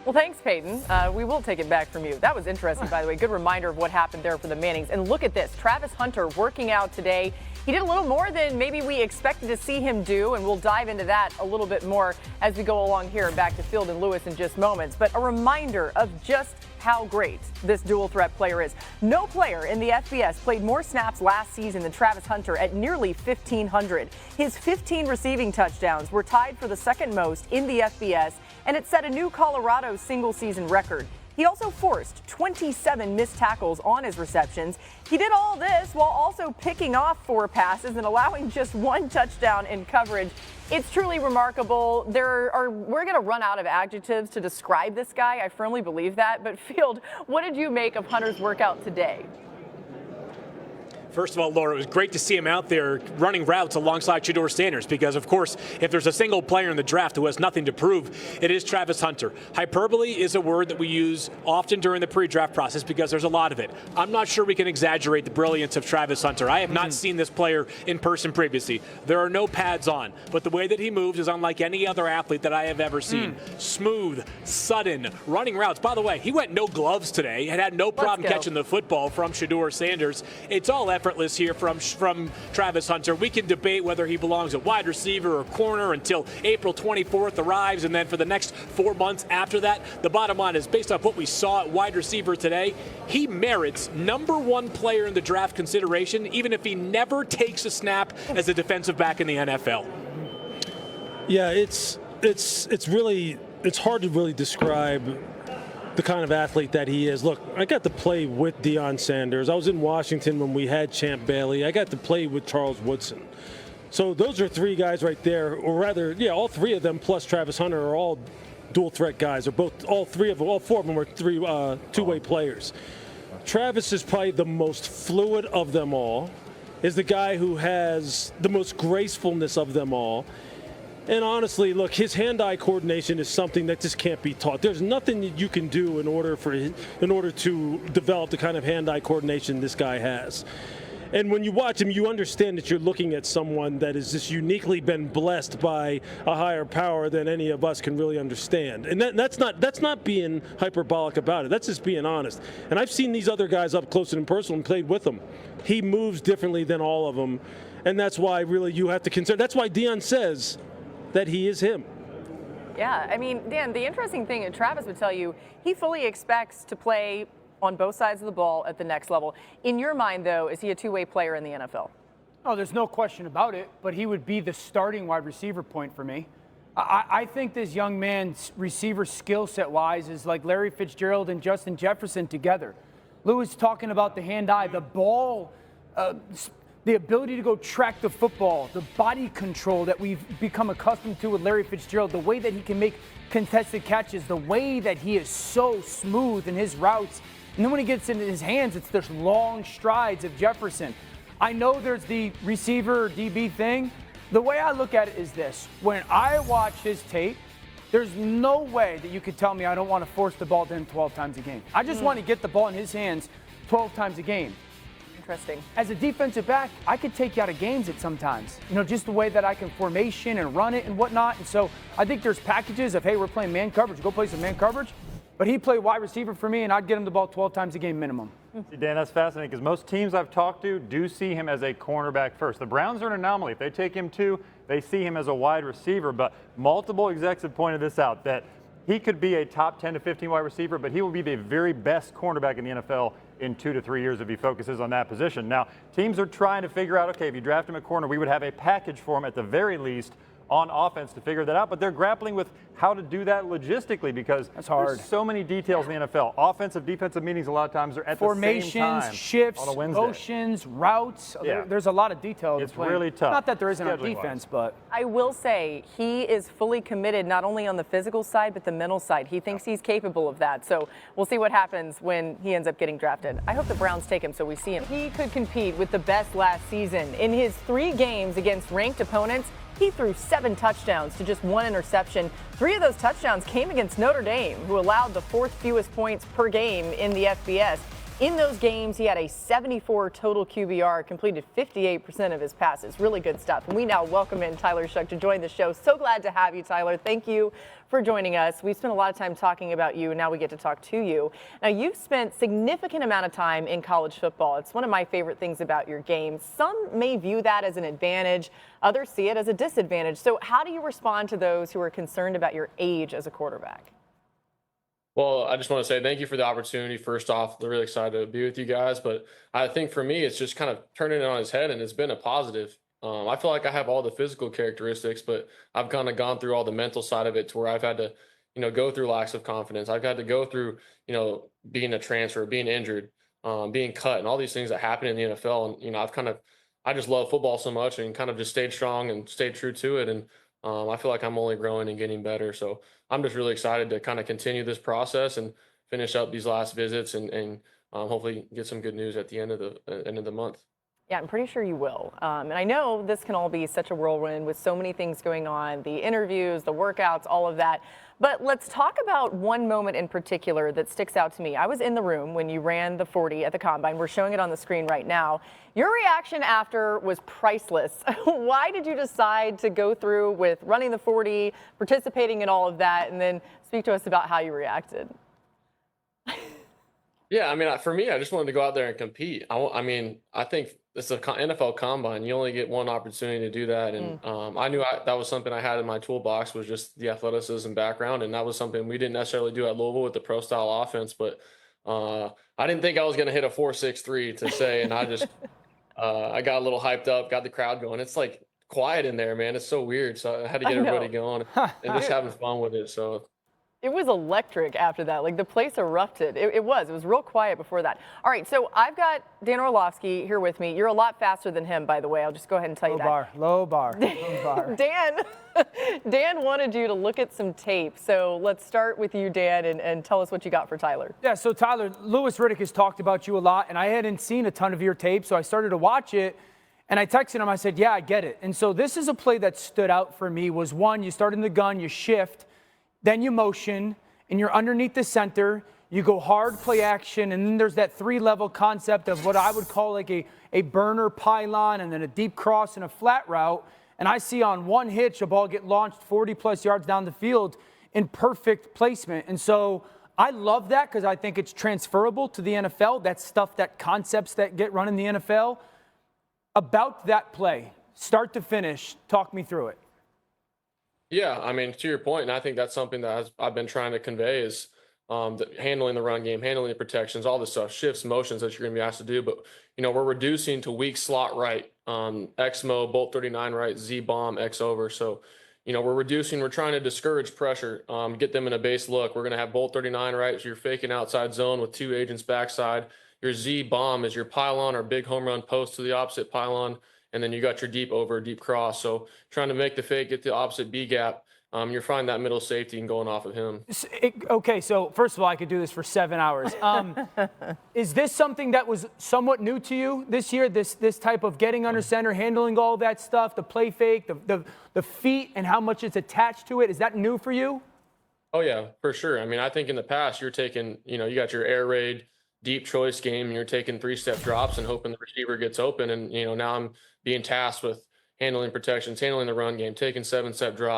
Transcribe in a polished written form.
Well, thanks, Peyton. We will take it back from you. That was interesting, by the way. Good reminder of what happened there for the Mannings. And look at this. Travis Hunter working out today. He did a little more than maybe we expected to see him do, and we'll dive into that a little bit more as we go along here and back to Field and Lewis in just moments. But a reminder of just how great this dual threat player is. No player in the FBS played more snaps last season than Travis Hunter at nearly 1,500. His 15 receiving touchdowns were tied for the second most in the FBS, and it set a new Colorado single-season record. He also forced 27 missed tackles on his receptions. He did all this while also picking off 4 passes and allowing just 1 touchdown in coverage. It's truly remarkable. We're going to run out of adjectives to describe this guy. I firmly believe that. But Field, what did you make of Hunter's workout today? First of all, Laura, it was great to see him out there running routes alongside Shedeur Sanders because, of course, if there's a single player in the draft who has nothing to prove, it is Travis Hunter. Hyperbole is a word that we use often during the pre-draft process because there's a lot of it. I'm not sure we can exaggerate the brilliance of Travis Hunter. I have not seen this player in person previously. There are no pads on, but the way that he moves is unlike any other athlete that I have ever seen. Smooth, sudden, running routes. By the way, he went no gloves today and had no problem catching the football from Shedeur Sanders. It's all effortless here from Travis Hunter. We can debate whether he belongs at wide receiver or corner until April 24th arrives, and then for the next 4 months after that. The bottom line is, based off what we saw at wide receiver today, he merits #1 player in the draft consideration, even if he never takes a snap as a defensive back in the NFL. Yeah, it's hard to really describe the kind of athlete that he is. Look, I got to play with Deion Sanders. I was in Washington when we had Champ Bailey. I got to play with Charles Woodson. So those are 3 guys right there, or rather, yeah, all 3 of them plus Travis Hunter are all dual threat guys, or all 4 of them are two-way players. Travis is probably the most fluid of them all, is the guy who has the most gracefulness of them all. And honestly, look, his hand-eye coordination is something that just can't be taught. There's nothing that you can do in order to develop the kind of hand-eye coordination this guy has. And when you watch him, you understand that you're looking at someone that has just uniquely been blessed by a higher power than any of us can really understand. And that's not being hyperbolic about it. That's just being honest. And I've seen these other guys up close and personal and played with them. He moves differently than all of them, and that's why really you have to consider. That's why Deion says that he is him. Yeah, I mean, Dan, the interesting thing, and Travis would tell you, he fully expects to play on both sides of the ball at the next level. In your mind, though, is he a two-way player in the NFL? Oh, there's no question about it, but he would be the starting wide receiver point for me. I think this young man's receiver skill set-wise is like Larry Fitzgerald and Justin Jefferson together. Lewis talking about the hand-eye, the ball, the ability to go track the football, the body control that we've become accustomed to with Larry Fitzgerald, the way that he can make contested catches, the way that he is so smooth in his routes. And then when he gets into his hands, it's those long strides of Jefferson. I know there's the receiver or DB thing. The way I look at it is this. When I watch his tape, there's no way that you could tell me I don't want to force the ball to him 12 times a game. I just want to get the ball in his hands 12 times a game. Interesting. As a defensive back, I could take you out of games at sometimes. You know, just the way that I can formation and run it and whatnot. And so I think there's packages of, hey, we're playing man coverage. Go play some man coverage. But he'd play wide receiver for me, and I'd get him the ball 12 times a game minimum. See, Dan, that's fascinating because most teams I've talked to do see him as a cornerback first. The Browns are an anomaly. If they take him 2, they see him as a wide receiver. But multiple execs have pointed this out, that he could be a top 10 to 15 wide receiver, but he will be the very best cornerback in the NFL in 2 to 3 years if he focuses on that position. Now, teams are trying to figure out, okay, if you draft him at corner, we would have a package for him at the very least on offense to figure that out, but they're grappling with how to do that logistically because there's so many details in the NFL. Offensive, defensive meetings a lot of times are at the same time. Formations, shifts, motions, routes. Yeah. There's a lot of detail. It's really tough. Not that there isn't on defense, but. I will say he is fully committed not only on the physical side, but the mental side. He thinks he's capable of that. So we'll see what happens when he ends up getting drafted. I hope the Browns take him so we see him. He could compete with the best last season. In his 3 games against ranked opponents, he threw 7 touchdowns to just 1 interception. 3 of those touchdowns came against Notre Dame, who allowed the 4th fewest points per game in the FBS. In those games, he had a 74 total QBR, completed 58% of his passes. Really good stuff. And we now welcome in Tyler Shough to join the show. So glad to have you, Tyler. Thank you for joining us. We've spent a lot of time talking about you, and now we get to talk to you. Now, you've spent significant amount of time in college football. It's one of my favorite things about your game. Some may view that as an advantage. Others see it as a disadvantage. So how do you respond to those who are concerned about your age as a quarterback? Well, I just want to say thank you for the opportunity. First off, I'm really excited to be with you guys. But I think for me, it's just kind of turning it on its head, and it's been a positive. I feel like I have all the physical characteristics, but I've kind of gone through all the mental side of it to where I've had to, go through lacks of confidence. I've had to go through, being a transfer, being injured, being cut, and all these things that happen in the NFL. And, I just love football so much and kind of just stayed strong and stayed true to it. And I feel like I'm only growing and getting better. So I'm just really excited to kind of continue this process and finish up these last visits and hopefully get some good news at the end of the month. Yeah, I'm pretty sure you will. And I know this can all be such a whirlwind with so many things going on, the interviews, the workouts, all of that. But let's talk about one moment in particular that sticks out to me. I was in the room when you ran the 40 at the Combine. We're showing it on the screen right now. Your reaction after was priceless. Why did you decide to go through with running the 40, participating in all of that, and then speak to us about how you reacted? Yeah, for me, I just wanted to go out there and compete. I think it's an NFL Combine. You only get one opportunity to do that. And I knew that was something I had in my toolbox, was just the athleticism background. And that was something we didn't necessarily do at Louisville with the pro style offense. But I didn't think I was going to hit a 4.63 to say. And I just, I got a little hyped up, got the crowd going. It's like quiet in there, man. It's so weird. So I had to get everybody going and just having fun with it. So. It was electric after that. Like, the place erupted. It was real quiet before that. All right, so I've got Dan Orlovsky here with me. You're a lot faster than him, by the way. I'll just go ahead and tell you that. Low bar. Dan wanted you to look at some tape. So let's start with you, Dan, and tell us what you got for Tyler. Yeah, so Tyler, Louis Riddick has talked about you a lot, and I hadn't seen a ton of your tape, so I started to watch it. And I texted him, I said, yeah, I get it. And so this is a play that stood out for me was, one, you start in the gun, you shift, then you motion, and you're underneath the center. You go hard play action, and then there's that three-level concept of what I would call like a burner pylon, and then a deep cross and a flat route. And I see on one hitch a ball get launched 40-plus yards down the field in perfect placement. And so I love that because I think it's transferable to the NFL. That's stuff, that concepts that get run in the NFL. About that play, start to finish, talk me through it. Yeah, to your point, and I think that's something that I've been trying to convey is handling the run game, handling the protections, all this stuff, shifts, motions that you're going to be asked to do. But, we're reducing to weak slot right, X-mo, bolt 39 right, Z-bomb, X over. So, we're reducing, we're trying to discourage pressure, get them in a base look. We're going to have bolt 39 right, so you're faking outside zone with two agents backside. Your Z-bomb is your pylon or big home run post to the opposite pylon. And then you got your deep over, deep cross. So trying to make the fake, get the opposite B gap. You're finding that middle safety and going off of him. Okay, so first of all, I could do this for 7 hours. Is this something that was somewhat new to you this year, this type of getting under center, handling all that stuff, the play fake, the feet and how much it's attached to it? Is that new for you? Oh, yeah, for sure. I think in the past you're taking, you got your air raid, deep choice game, and you're taking three-step drops and hoping the receiver gets open. And, now I'm being tasked with handling protections, handling the run game, taking 7-step drops.